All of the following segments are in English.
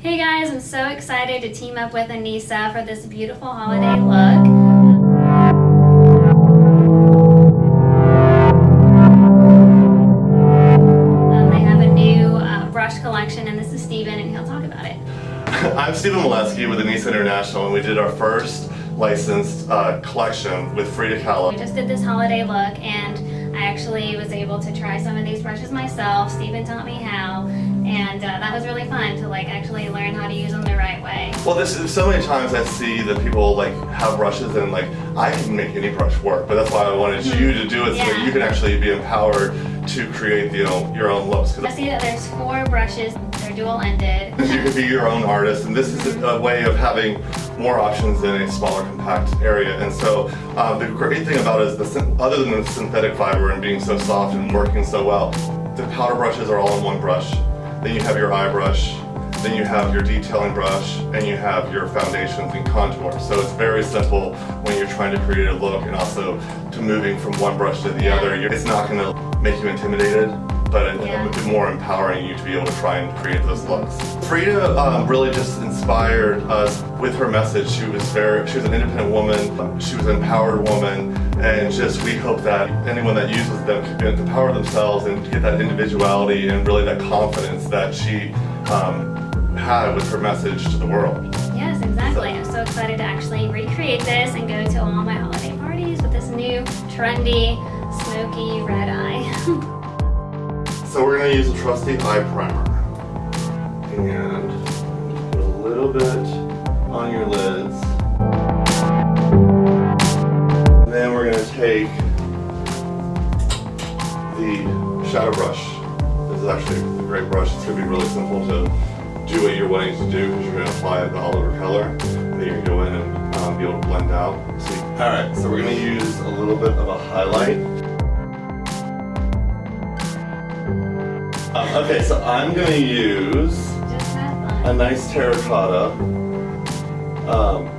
Hey guys, I'm so excited to team up with Anisa for this beautiful holiday look. They have a new brush collection, and this is Stephen, and he'll talk about it. I'm Stephen Moleski with Anisa International, and we did our first licensed collection with Frida Kahlo. We just did this holiday look, and I actually was able to try some of these brushes myself. Stephen taught me how, and that was really fun to actually learn how to use them the right way. Well, this is so many times I see that people have brushes and I can make any brush work, but that's why I wanted you to do it so that you can actually be empowered to create your own looks. I see that there's 4 brushes. They're dual-ended. You can be your own artist, and this is a way of having more options in a smaller, compact area. And so the great thing about it is, other than the synthetic fiber and being so soft and working so well, the powder brushes are all in one brush. Then you have your eye brush, then you have your detailing brush, and you have your foundations and contour. So it's very simple when you're trying to create a look, and also to moving from one brush to the other. It's not going to make you intimidated, but it's more empowering you to be able to try and create those looks. Frida really just inspired us with her message. She was an independent woman, she was an empowered woman, and we hope that anyone that uses them can empower themselves and get that individuality and really that confidence that she had with her message to the world. Yes, exactly. I'm so excited to actually recreate this and go to all my holiday parties with this new trendy smoky red eye. So we're going to use a trusty eye primer, and put a little bit on your lids. And then we're going to take the shadow brush. This is actually a great brush. It's going to be really simple to do what you're wanting to do, because you're going to apply the olive color, and then you're going to go in and be able to blend out. Alright, so we're going to use a little bit of a highlight. Okay, so I'm going to use a nice terracotta,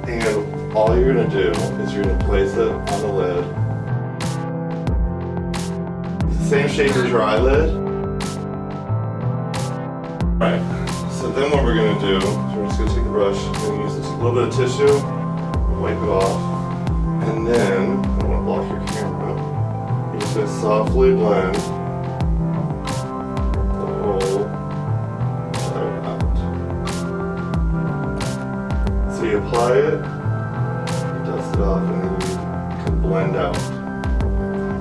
and all you're going to do is you're going to place it on the lid. It's the same shape as your eyelid. Alright, so then what we're going to do is we're just going to take the brush and use a little bit of tissue, wipe it off, and then, I don't want to block your camera, you're just going to softly blend So you apply it, dust it off, and then you can blend out.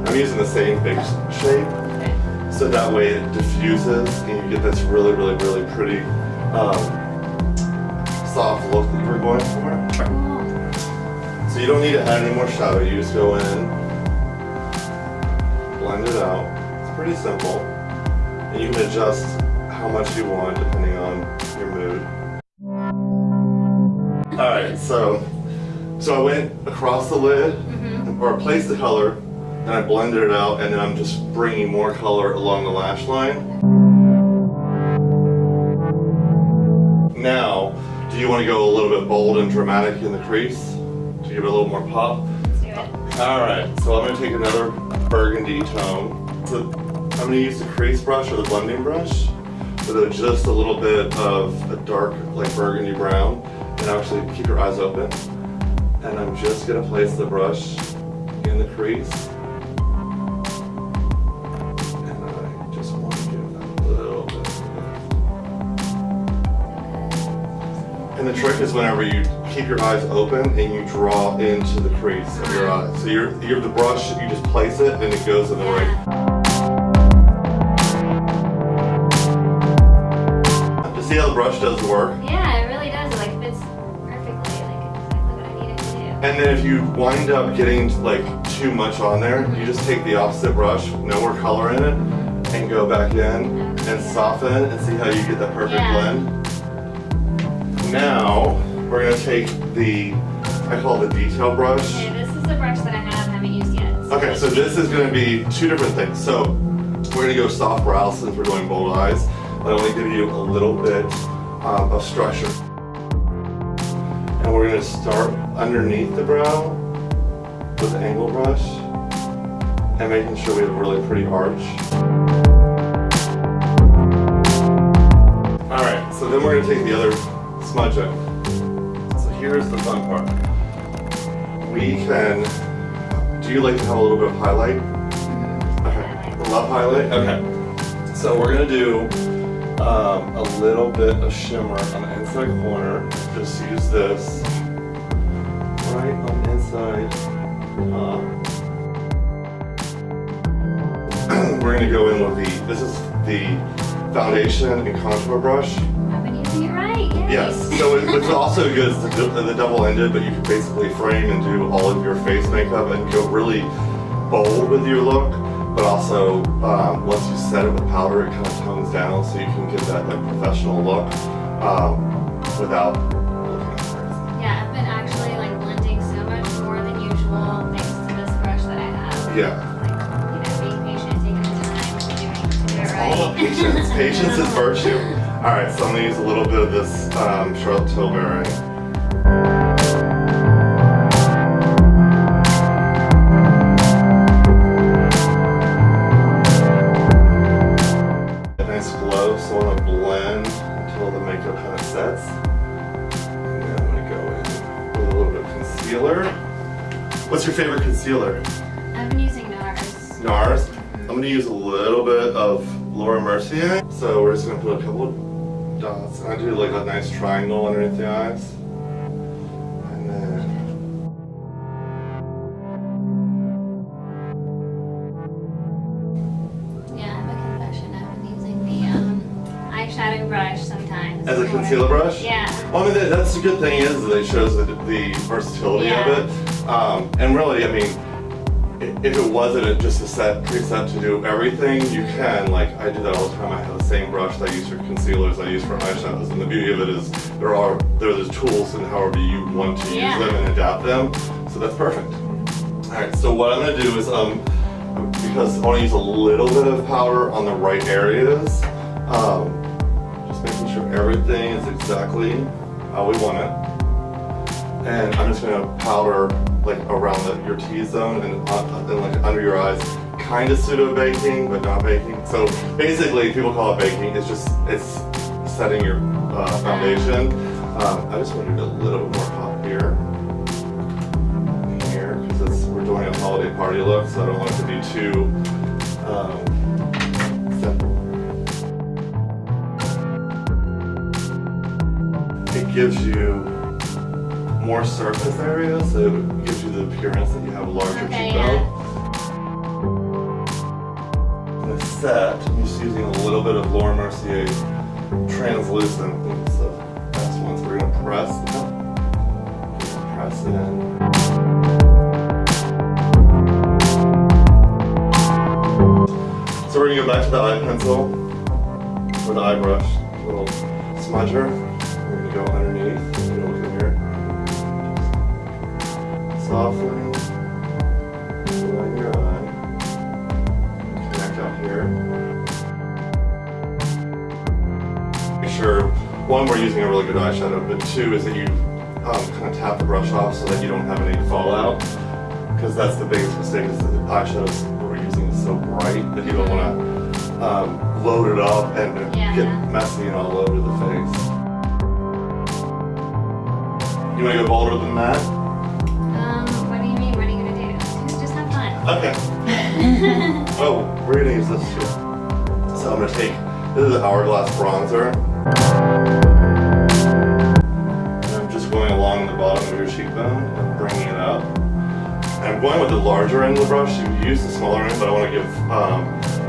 I'm using the same big shape, so that way it diffuses and you get this really, really, really pretty soft look that you were going for. So you don't need to add any more shadow, you just go in, blend it out. It's pretty simple, and you can adjust how much you want depending on your mood. Alright, so I went across the lid, or I placed the color, and I blended it out, and then I'm just bringing more color along the lash line. Now, do you want to go a little bit bold and dramatic in the crease to give it a little more pop? Let's do it. Alright, so I'm going to take another burgundy tone. So I'm going to use the crease brush or the blending brush with just a little bit of a dark, burgundy brown. And actually keep your eyes open. And I'm just going to place the brush in the crease. And I just want to give that a little bit. And the trick is whenever you keep your eyes open and you draw into the crease of your eye. So you're the brush, you just place it and it goes in the right. To see how the brush does work. Yeah, it really does. It fits perfectly, exactly what I needed to do. And then if you wind up getting too much on there, you just take the opposite brush, no more color in it, and go back in and soften it and see how you get that perfect blend. Now we're going to take I call it the detail brush. Okay, this is the brush that I haven't used yet. Okay, so this is going to be 2 different things. So we're going to go soft brow since we're going bold eyes. But only give you a little bit of structure. And we're going to start underneath the brow with the angle brush and making sure we have a really pretty arch. Alright, so then we're gonna take the other smudge in. So here's the fun part. We can, do you like to have a little bit of highlight? Okay, love highlight? Okay. So we're gonna do a little bit of shimmer on the inside corner. Just use this right on the inside. We're gonna go in with this is the foundation and contour brush. I've been using it right, yay. Yes, so what's also good is the double-ended, but you can basically frame and do all of your face makeup and go really bold with your look, but also once you set it with powder, it kind of tones down so you can get that like professional look without looking crazy. Yeah, I've been actually like blending so much more than usual thanks to this brush that I have. Yeah. Being patient, taking the time to do it right. All patience. Patience is virtue. All right, so I'm gonna use a little bit of this Charlotte Tilbury. A nice glow, so I want to blend until the makeup kind of sets. And then I'm gonna go in with a little bit of concealer. What's your favorite concealer? I've been using NARS. NARS. I'm going to use a little bit of Laura Mercier. So we're just going to put a couple of dots. And I do like a nice triangle underneath the eyes. And then... Yeah, I have a confession. I've been using the eyeshadow brush sometimes. As a concealer brush? Yeah. Well, I mean, that's the good thing is that it shows the versatility of it. And really, I mean, if it wasn't just a preset to do everything, you can, like, I do that all the time. I have the same brush that I use for concealers, I use for eyeshadows, and the beauty of it is there's tools and however you want to use them and adapt them. So that's perfect. All right, so what I'm gonna do is, because I want to use a little bit of powder on the right areas, just making sure everything is exactly how we want it. And I'm just gonna powder like around your T-zone and like under your eyes, kind of pseudo baking, but not baking. So basically, people call it baking. It's setting your foundation. I just want to do a little bit more pop here, because we're doing a holiday party look, so I don't want it to be too simple. It gives you more surface area, so it gives you the appearance that you have a larger cheekbone. And the set, I'm just using a little bit of Laura Mercier translucent. I think it's the best one. So we're gonna press in. So we're gonna go back to the eye pencil or the eye brush, a little smudger. We're gonna go underneath. You're gonna look in here. Softly align your eye, connect out here. Make sure, one, we're using a really good eyeshadow, but two is that you kind of tap the brush off so that you don't have any fallout, because that's the biggest mistake is that the eyeshadows that we're using is so bright that you don't want to load it up and get messy and all over the face. You want to go bolder than that? Okay. Oh, we're gonna use this too. So I'm gonna take, this is an Hourglass bronzer. And I'm just going along the bottom of your cheekbone and bringing it up. And I'm going with the larger end of the brush. You use the smaller end, but I want to give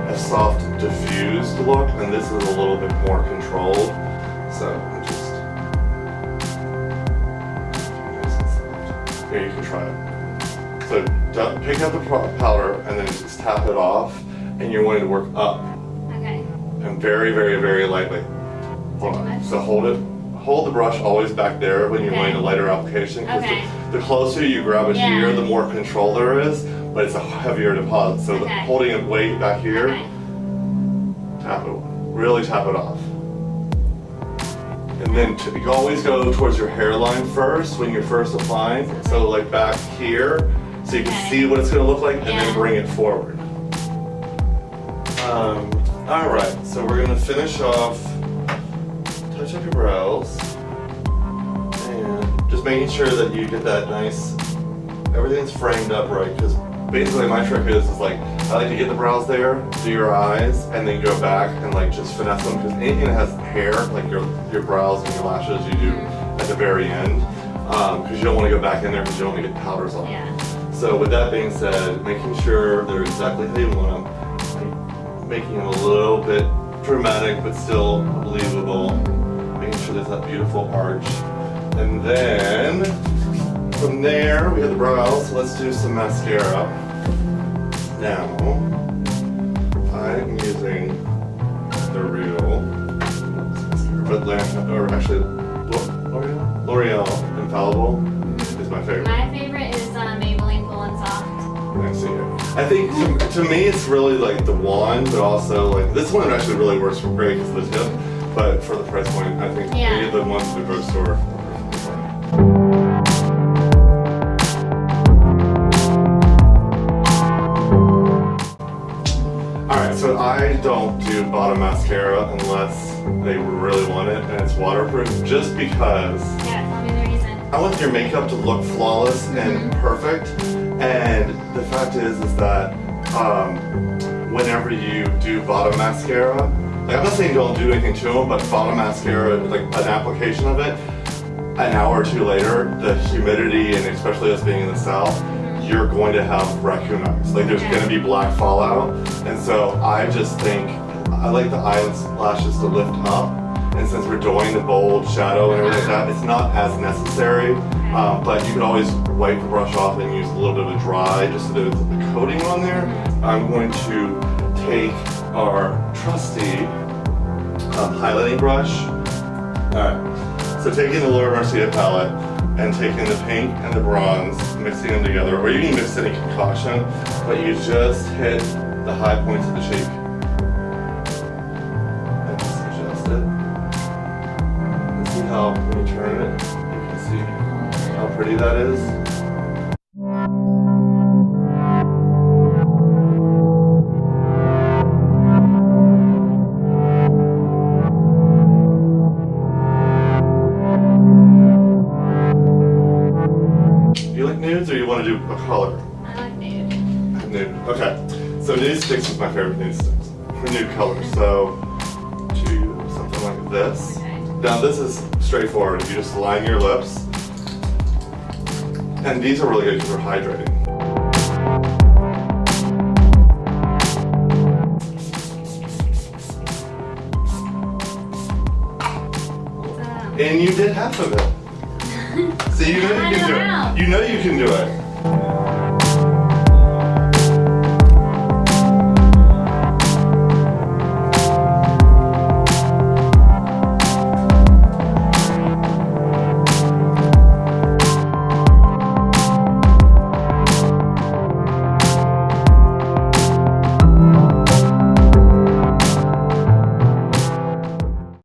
a soft, diffused look. And this is a little bit more controlled. So I'm just, here you can try it. So pick up the powder and then just tap it off, and you're wanting to work up. Okay. And very, very, very lightly. Hold on. So hold the brush always back there when you're wanting a lighter application. Because the closer you grab it here, the more control there is, but it's a heavier deposit. So holding it way back here, tap it, really tap it off. And then you always go towards your hairline first when you're first applying. So like back here, so you can see what it's going to look like, and then bring it forward. All right, so we're going to finish off, touch touch up your brows. And just making sure that you get that nice, everything's framed up right, because basically my trick is like, I like to get the brows there, do your eyes, and then go back and like just finesse them, because anything that has hair, like your brows and your lashes, you do at the very end, because you don't want to go back in there because you don't want to get powders on. Yeah. So with that being said, making sure they're exactly how you want them, making them a little bit dramatic but still believable, making sure there's that beautiful arch. And then from there we have the brows, so let's do some mascara. Now, I'm using the real, or actually L'Oreal Infallible is my favorite. My favorite is Maybelline Full and Soft. I see it. I think to me it's really like the wand, but also like this one actually really works for great because of the tip. But for the price point, I think any of the ones at the grocery store. Alright, so I don't do bottom mascara unless they really want it and it's waterproof, just because Yeah, tell me the reason. I want your makeup to look flawless and perfect. And the fact is that whenever you do bottom mascara, like I'm not saying don't do anything to them, but bottom mascara, like an application of it, an hour or two later, the humidity, and especially us being in the South, you're going to have raccoon eyes. Like there's going to be black fallout. And so I just think, I like the eyelashes to lift up. And since we're doing the bold shadow and everything like that, it's not as necessary. But you can always wipe the brush off and use a little bit of a dry just so there's a coating on there. I'm going to take our trusty highlighting brush. Alright, so taking the Laura Mercier palette and taking the pink and the bronze, mixing them together, or you can mix any concoction, but you just hit the high points of the cheek. And just adjust it. And see how, when you turn it, you can see how pretty that is. Do you like nudes or you want to do a color? I like nude. Nude. Okay. So nude sticks is my favorite nude sticks for nude colors. So do something like this. Okay. Now this is straightforward. You just line your lips. And these are really good because they're hydrating. And you did half of it. So you know you can do it. You know you can do it.